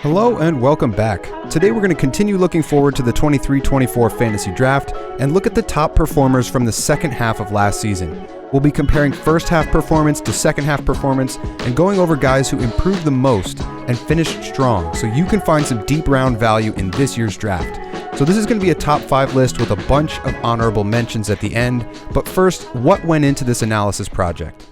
Hello and welcome back. Today we're going to continue looking forward to the 23-24 fantasy draft and look at the top performers from the second half of last season. We'll be comparing first half performance to second half performance and going over guys who improved the most and finished strong so you can find some deep round value in this year's draft. So this is going to be a top 5 list with a bunch of honorable mentions at the end, but first, what went into this analysis project?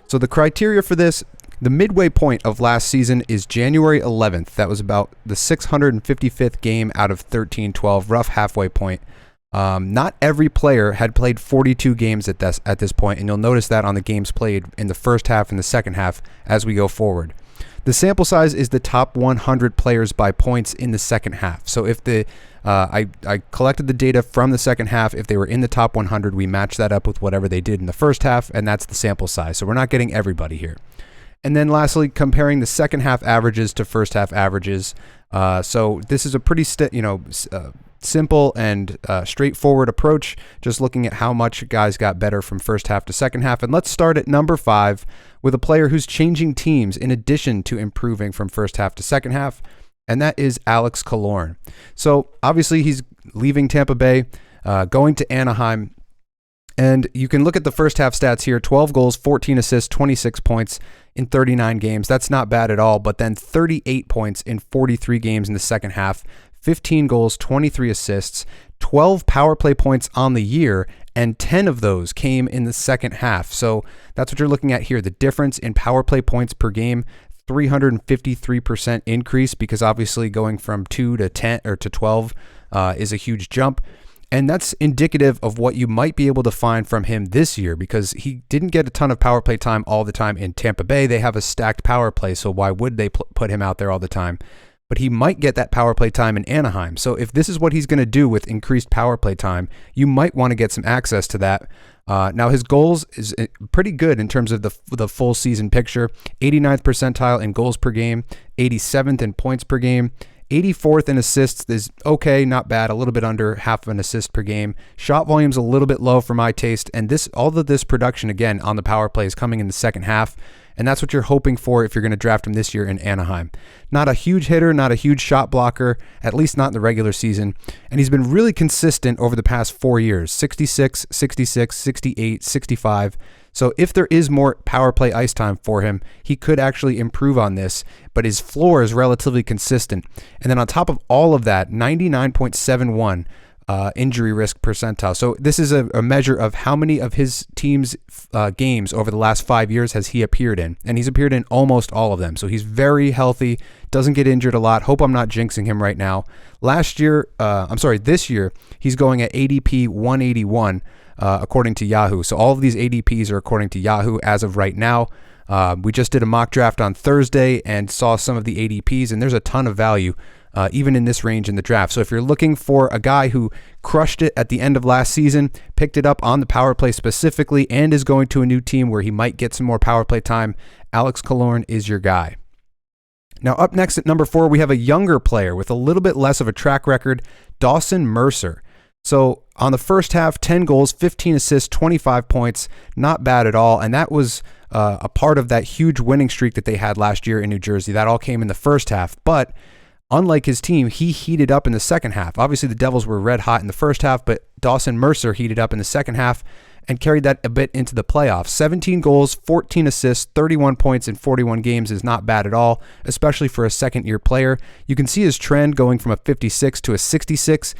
So the criteria for this: the midway point of last season is January 11th. That was about the 655th game out of 13-12, rough halfway point. Not every player had played 42 games at this point, and you'll notice that on the games played in the first half and the second half as we go forward. The sample size is the top 100 players by points in the second half. So if I collected the data from the second half, if they were in the top 100, we match that up with whatever they did in the first half, and that's the sample size. So we're not getting everybody here. And then lastly, comparing the second half averages to first half averages. So this is a pretty simple and straightforward approach, just looking at how much guys got better from first half to second half. And let's start at number 5 with a player who's changing teams in addition to improving from first half to second half, and that is Erik Karlsson. So obviously he's leaving Tampa Bay, going to Anaheim. And you can look at the first half stats here: 12 goals, 14 assists, 26 points in 39 games. That's not bad at all. But then 38 points in 43 games in the second half, 15 goals, 23 assists, 12 power play points on the year, and 10 of those came in the second half. So that's what you're looking at here. The difference in power play points per game, 353% increase, because obviously going from 2 to 10 or to 12 is a huge jump. And that's indicative of what you might be able to find from him this year, because he didn't get a ton of power play time all the time in Tampa Bay. They have a stacked power play, so why would they put him out there all the time? But he might get that power play time in Anaheim. So if this is what he's going to do with increased power play time, you might want to get some access to that. Now his goals is pretty good in terms of the full season picture. 89th percentile in goals per game, 87th in points per game. 84th in assists is okay, not bad, a little bit under half of an assist per game. Shot volume's a little bit low for my taste, and all of this production, again, on the power play is coming in the second half, and that's what you're hoping for if you're going to draft him this year in Anaheim. Not a huge hitter, not a huge shot blocker, at least not in the regular season, and he's been really consistent over the past 4 years: 66, 66, 68, 65. So if there is more power play ice time for him, he could actually improve on this, but his floor is relatively consistent. And then on top of all of that, 99.71 injury risk percentile. So this is a measure of how many of his team's games over the last 5 years has he appeared in. And he's appeared in almost all of them. So he's very healthy, doesn't get injured a lot. Hope I'm not jinxing him right now. This year, he's going at ADP 181. According to Yahoo. So all of these ADPs are according to Yahoo as of right now. We just did a mock draft on Thursday and saw some of the ADPs, and there's a ton of value even in this range in the draft. So if you're looking for a guy who crushed it at the end of last season, picked it up on the power play specifically, and is going to a new team where he might get some more power play time, Erik Karlsson is your guy. Now up next at number 4, we have a younger player with a little bit less of a track record, Dawson Mercer. So on the first half, 10 goals, 15 assists, 25 points, not bad at all. And that was a part of that huge winning streak that they had last year in New Jersey. That all came in the first half. But unlike his team, he heated up in the second half. Obviously, the Devils were red hot in the first half, but Dawson Mercer heated up in the second half and carried that a bit into the playoffs. 17 goals, 14 assists, 31 points in 41 games is not bad at all, especially for a second-year player. You can see his trend going from a 56 to a 66.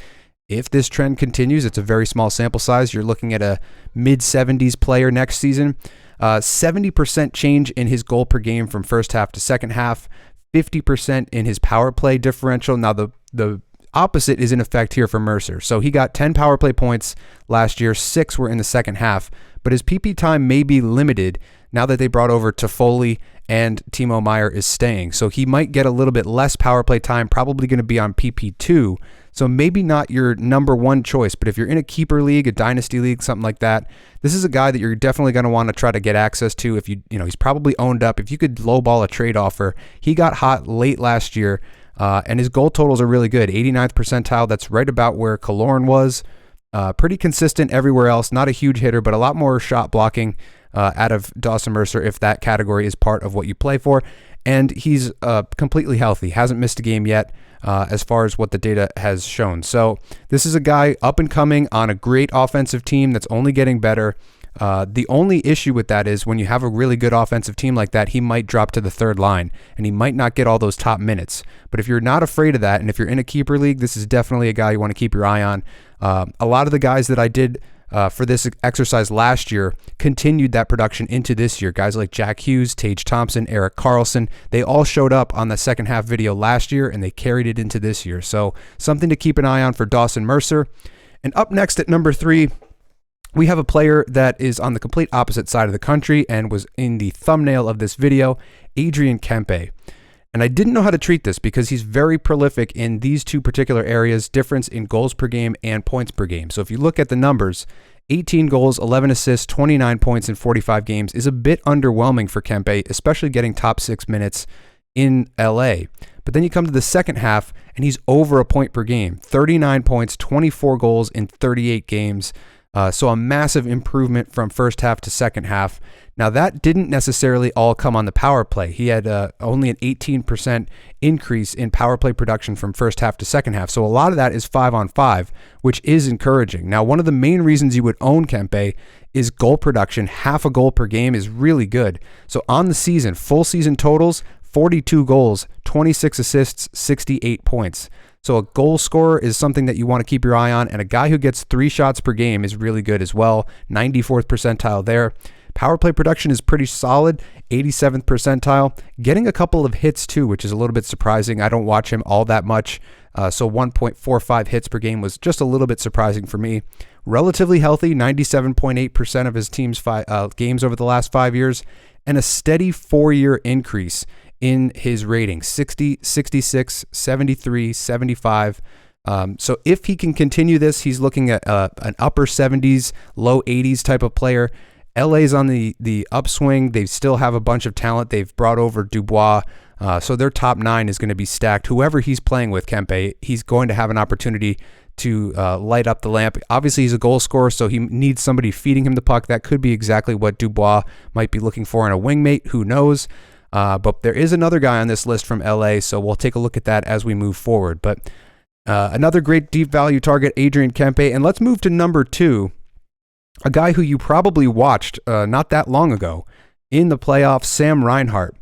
If this trend continues, it's a very small sample size. You're looking at a mid-70s player next season. 70% change in his goal per game from first half to second half. 50% in his power play differential. Now, the opposite is in effect here for Mercer. So he got 10 power play points last year. 6 were in the second half. But his PP time may be limited now that they brought over Toffoli and Timo Meier is staying. So he might get a little bit less power play time, probably going to be on PP2. So maybe not your number one choice, but if you're in a keeper league, a dynasty league, something like that, this is a guy that you're definitely going to want to try to get access to. If he's probably owned up. If you could lowball a trade offer, he got hot late last year, and his goal totals are really good. 89th percentile, that's right about where Karlsson was. Pretty consistent everywhere else. Not a huge hitter, but a lot more shot blocking out of Dawson Mercer if that category is part of what you play for. and he's completely healthy, hasn't missed a game yet as far as what the data has shown. So this is a guy up and coming on a great offensive team that's only getting better. The only issue with that is when you have a really good offensive team like that, he might drop to the third line and he might not get all those top minutes. But if you're not afraid of that, and if you're in a keeper league, this is definitely a guy you want to keep your eye on. A lot of the guys that I did for this exercise last year continued that production into this year. Guys like Jack Hughes, Tage Thompson, Erik Karlsson, they all showed up on the second half video last year and they carried it into this year. So something to keep an eye on for Dawson Mercer. And up next at number 3, we have a player that is on the complete opposite side of the country and was in the thumbnail of this video, Adrian Kempe. And I didn't know how to treat this because he's very prolific in these two particular areas, difference in goals per game and points per game. So if you look at the numbers, 18 goals, 11 assists, 29 points in 45 games is a bit underwhelming for Kempe, especially getting top 6 minutes in LA. But then you come to the second half and he's over a point per game, 39 points, 24 goals in 38 games. So a massive improvement from first half to second half. Now that didn't necessarily all come on the power play. He had only an 18% increase in power play production from first half to second half. So a lot of that is 5-on-5, which is encouraging. Now one of the main reasons you would own Kempe is goal production. Half a goal per game is really good. So on the season, full season totals, 42 goals, 26 assists, 68 points. So a goal scorer is something that you want to keep your eye on, and a guy who gets 3 shots per game is really good as well. 94th percentile there. Power play production is pretty solid, 87th percentile. Getting a couple of hits too, which is a little bit surprising. I don't watch him all that much, so 1.45 hits per game was just a little bit surprising for me. Relatively healthy, 97.8% of his team's games over the last 5 years, and a steady 4-year increase in his rating, 60, 66, 73, 75. So if he can continue this, he's looking at an upper 70s, low 80s type of player. LA's on the upswing. They still have a bunch of talent. They've brought over Dubois. So their top 9 is going to be stacked. Whoever he's playing with, Kempe, he's going to have an opportunity to light up the lamp. Obviously, he's a goal scorer, so he needs somebody feeding him the puck. That could be exactly what Dubois might be looking for in a wingmate. Who knows? But there is another guy on this list from LA, so we'll take a look at that as we move forward. But another great deep value target, Adrian Kempe. And let's move to number 2, a guy who you probably watched not that long ago in the playoffs, Sam Reinhart.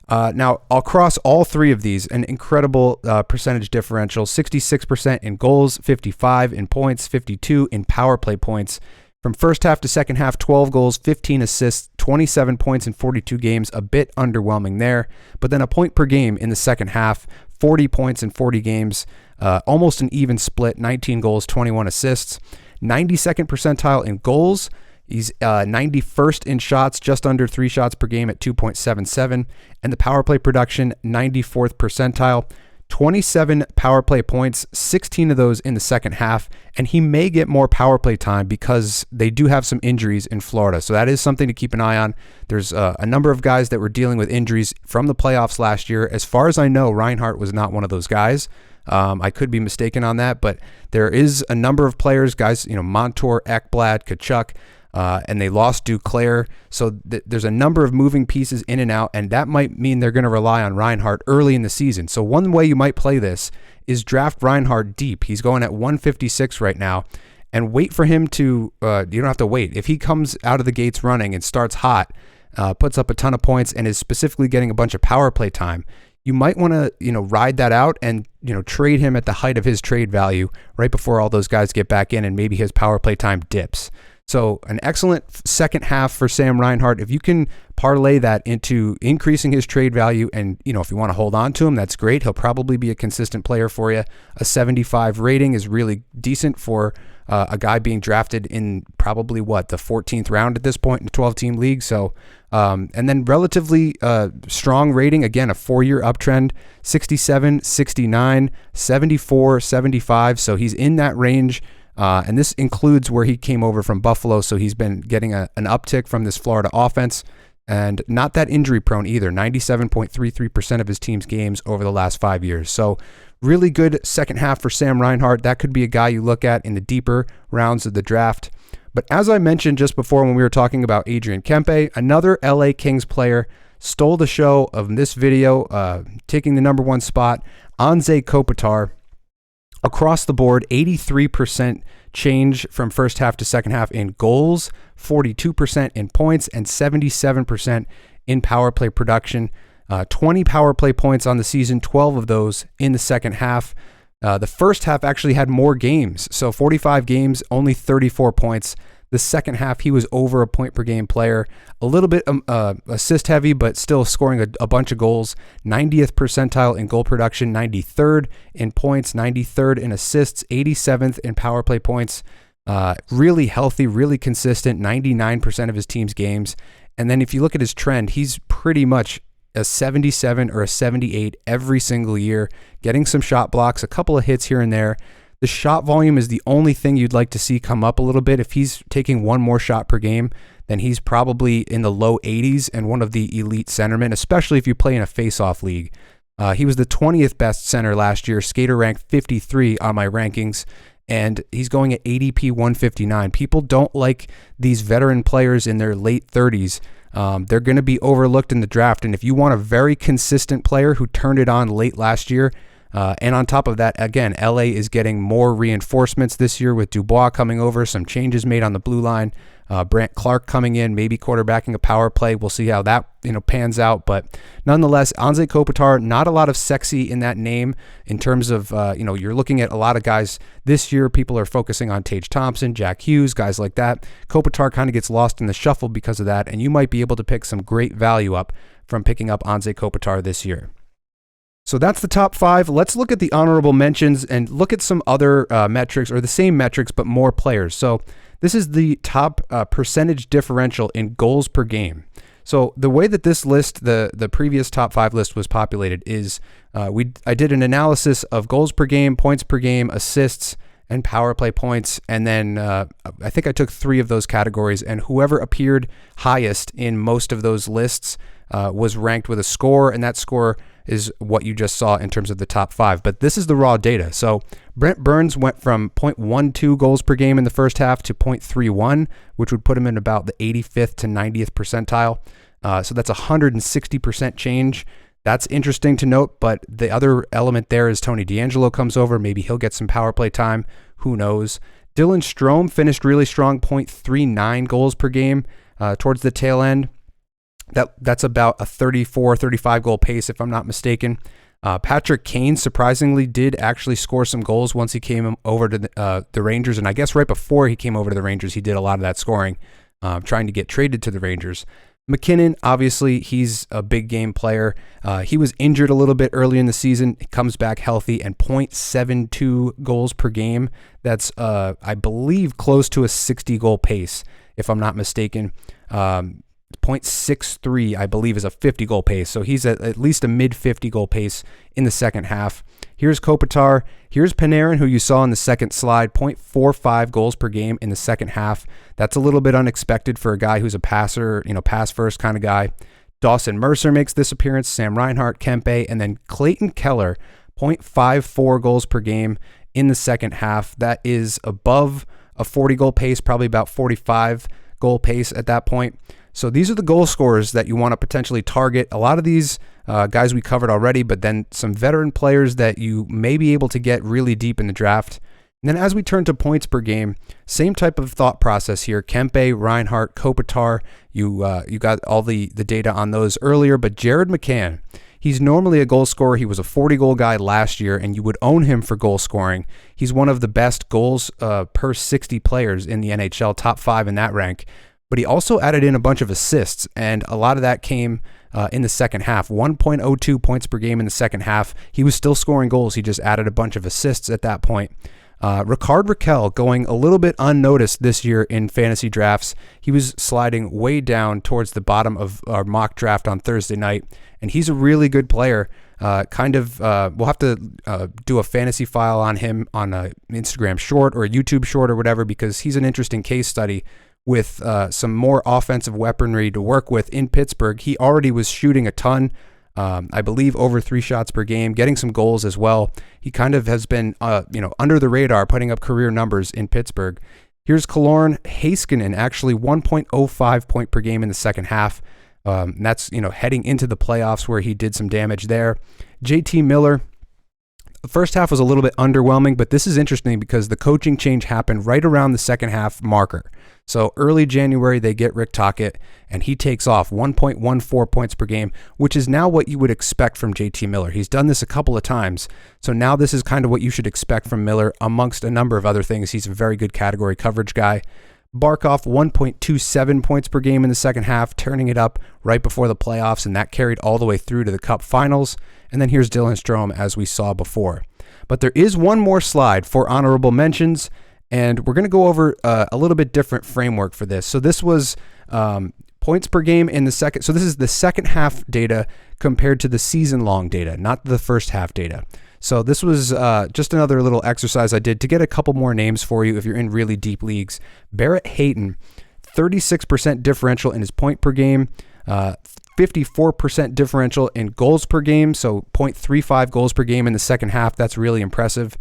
Now, across all 3 of these, an incredible percentage differential, 66% in goals, 55 in points, 52 in power play points. From first half to second half, 12 goals, 15 assists, 27 points in 42 games, a bit underwhelming there. But then a point per game in the second half, 40 points in 40 games, almost an even split, 19 goals, 21 assists, 92nd percentile in goals. He's 91st in shots, just under 3 shots per game at 2.77. And the power play production, 94th percentile. 27 power play points, 16 of those in the second half, and he may get more power play time because they do have some injuries in Florida. So that is something to keep an eye on. There's a number of guys that were dealing with injuries from the playoffs last year. As far as I know, Reinhart was not one of those guys. I could be mistaken on that, but there is a number of players, guys, Montour, Ekblad, Kachuk, and they lost Duclair. So there's a number of moving pieces in and out, and that might mean they're going to rely on Reinhart early in the season. So one way you might play this is draft Reinhart deep. He's going at 156 right now, and wait for him to, you don't have to wait. If he comes out of the gates running and starts hot, puts up a ton of points, and is specifically getting a bunch of power play time, you might want to, ride that out and, trade him at the height of his trade value right before all those guys get back in and maybe his power play time dips. So an excellent second half for Sam Reinhart. If you can parlay that into increasing his trade value and, if you want to hold on to him, that's great. He'll probably be a consistent player for you. A 75 rating is really decent for a guy being drafted in probably the 14th round at this point in a 12-team league. So, and then relatively strong rating, again, a 4-year uptrend, 67, 69, 74, 75. So he's in that range. And this includes where he came over from Buffalo, so he's been getting an uptick from this Florida offense, and not that injury prone either, 97.33% of his team's games over the last 5 years. So really good second half for Sam Reinhart. That could be a guy you look at in the deeper rounds of the draft. But as I mentioned just before when we were talking about Adrian Kempe, another LA Kings player stole the show of this video, taking the number one spot. Anze Kopitar, across the board, 83% change from first half to second half in goals, 42% in points, and 77% in power play production. 20 power play points on the season, 12 of those in the second half. The first half actually had more games, so 45 games, only 34 points. The second half, he was over a point per game player, a little bit assist heavy, but still scoring a bunch of goals. 90th percentile in goal production, 93rd in points, 93rd in assists, 87th in power play points. Really healthy, really consistent, 99% of his team's games. And then if you look at his trend, he's pretty much a 77 or a 78 every single year, getting some shot blocks, a couple of hits here and there. The shot volume is the only thing you'd like to see come up a little bit. If he's taking one more shot per game, then he's probably in the low 80s and one of the elite centermen, especially if you play in a face-off league. He was the 20th best center last year, skater ranked 53 on my rankings, and he's going at ADP 159. People don't like these veteran players in their late 30s. They're going to be overlooked in the draft, and if you want a very consistent player who turned it on late last year, and on top of that, again, LA is getting more reinforcements this year with Dubois coming over, some changes made on the blue line, Brant Clark coming in, maybe quarterbacking a power play. We'll see how that pans out. But nonetheless, Anze Kopitar, not a lot of sexy in that name in terms of, you're looking at a lot of guys this year. People are focusing on Tage Thompson, Jack Hughes, guys like that. Kopitar kind of gets lost in the shuffle because of that, and you might be able to pick some great value up from picking up Anze Kopitar this year. So that's the top 5. Let's look at the honorable mentions and look at some other metrics, or the same metrics, but more players. So this is the top percentage differential in goals per game. So the way that this list, the previous top 5 list was populated is I did an analysis of goals per game, points per game, assists, and power play points. And then I think I took 3 of those categories, and whoever appeared highest in most of those lists was ranked with a score, and that score is what you just saw in terms of the top 5. But this is the raw data. So Brent Burns went from 0.12 goals per game in the first half to 0.31, which would put him in about the 85th to 90th percentile. So that's 160% change. That's interesting to note, but the other element there is Tony DeAngelo comes over. Maybe he'll get some power play time. Who knows? Dylan Strome finished really strong, 0.39 goals per game towards the tail end. That's about a 34, 35 goal pace, if I'm not mistaken. Patrick Kane surprisingly did actually score some goals once he came over to the Rangers, and I guess right before he came over to the Rangers, he did a lot of that scoring, trying to get traded to the Rangers. McKinnon, obviously, he's a big game player. He was injured a little bit early in the season. He comes back healthy, and 0.72 goals per game. That's, I believe, close to a 60-goal pace, if I'm not mistaken. 0.63, I believe, is a 50-goal pace. So he's at least a mid-50-goal pace in the second half. Here's Kopitar. Here's Panarin, who you saw in the second slide, 0.45 goals per game in the second half. That's a little bit unexpected for a guy who's a passer, pass-first kind of guy. Dawson Mercer makes this appearance, Sam Reinhart, Kempe, and then Clayton Keller, 0.54 goals per game in the second half. That is above a 40-goal pace, probably about 45-goal pace at that point. So these are the goal scorers that you want to potentially target. A lot of these guys we covered already, but then some veteran players that you may be able to get really deep in the draft. And then as we turn to points per game, same type of thought process here. Kempe, Reinhart, Kopitar, you got all the data on those earlier, but Jared McCann, he's normally a goal scorer. He was a 40-goal guy last year, and you would own him for goal scoring. He's one of the best goals per 60 players in the NHL, top 5 in that rank. But he also added in a bunch of assists, and a lot of that came in the second half. 1.02 points per game in the second half. He was still scoring goals. He just added a bunch of assists at that point. Ricard Raquel going a little bit unnoticed this year in fantasy drafts. He was sliding way down towards the bottom of our mock draft on Thursday night, and he's a really good player. We'll have to do a fantasy file on him on an Instagram short or a YouTube short or whatever, because he's an interesting case study with some more offensive weaponry to work with in Pittsburgh. He already was shooting a ton, I believe over 3 shots per game, getting some goals as well. He kind of has been, under the radar, putting up career numbers in Pittsburgh. Here's Kaloran Heiskanen, actually 1.05 point per game in the second half. And that's, heading into the playoffs where he did some damage there. JT Miller, the first half was a little bit underwhelming, but this is interesting because the coaching change happened right around the second half marker. So early January, they get Rick Tocchet, and he takes off 1.14 points per game, which is now what you would expect from JT Miller. He's done this a couple of times, so now this is kind of what you should expect from Miller, amongst a number of other things. He's a very good category coverage guy. Barkov, 1.27 points per game in the second half, turning it up right before the playoffs, and that carried all the way through to the Cup Finals. And then here's Dylan Strome, as we saw before. But there is one more slide for honorable mentions, and we're going to go over a little bit different framework for this. So this was points per game in the second. So this is the second half data compared to the season-long data, not the first half data. So this was just another little exercise I did to get a couple more names for you if you're in really deep leagues. Barrett Hayton, 36% differential in his point per game, 54% differential in goals per game, so 0.35 goals per game in the second half. That's really impressive.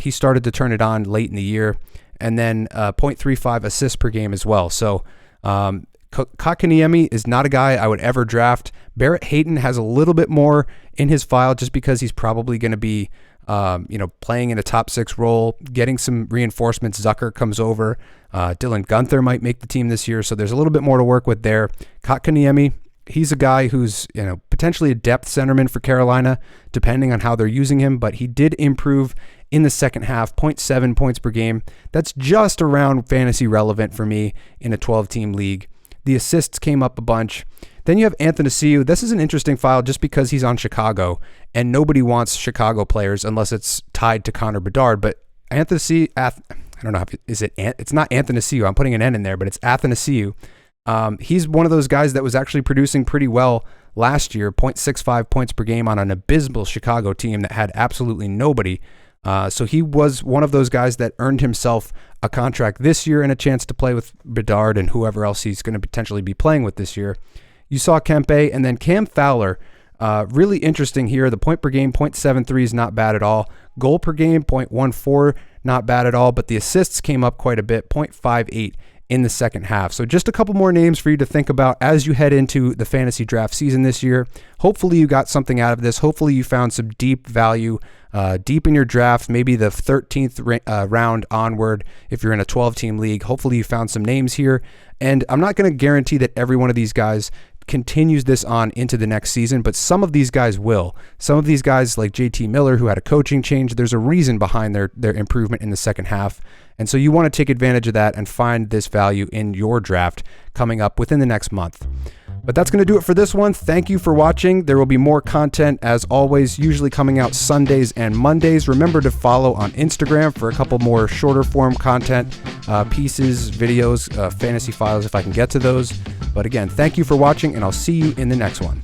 He started to turn it on late in the year. And then 0.35 assists per game as well. So Kotkaniemi is not a guy I would ever draft. Barrett Hayton has a little bit more in his file just because he's probably going to be playing in a top 6 role, getting some reinforcements. Zucker comes over. Dylan Gunther might make the team this year, so there's a little bit more to work with there. Kotkaniemi, he's a guy who's potentially a depth centerman for Carolina, depending on how they're using him, but he did improve in the second half, 0.7 points per game. That's just around fantasy relevant for me in a 12-team league. The assists came up a bunch. Then you have Athanasiou. This is an interesting file just because he's on Chicago, and nobody wants Chicago players unless it's tied to Connor Bedard. But Athanasiou, I don't know, it's not Athanasiou. I'm putting an N in there, but it's Athanasiou. He's one of those guys that was actually producing pretty well last year, 0.65 points per game on an abysmal Chicago team that had absolutely nobody. So he was one of those guys that earned himself a contract this year and a chance to play with Bedard and whoever else he's going to potentially be playing with this year. You saw Kempe, and then Cam Fowler, really interesting here. The point per game, 0.73 is not bad at all. Goal per game, 0.14, not bad at all, but the assists came up quite a bit, 0.58 in the second half. So just a couple more names for you to think about as you head into the fantasy draft season this year. Hopefully you got something out of this. Hopefully you found some deep value deep in your draft, maybe the 13th round onward if you're in a 12-team league. Hopefully you found some names here. And I'm not going to guarantee that every one of these guys continues this on into the next season, but some of these guys will. Some of these guys like JT Miller, who had a coaching change, there's a reason behind their improvement in the second half. And so you want to take advantage of that and find this value in your draft coming up within the next month. But that's going to do it for this one. Thank you for watching. There will be more content as always, usually coming out Sundays and Mondays. Remember to follow on Instagram for a couple more shorter form content, pieces, videos, fantasy files if I can get to those. But again, thank you for watching, and I'll see you in the next one.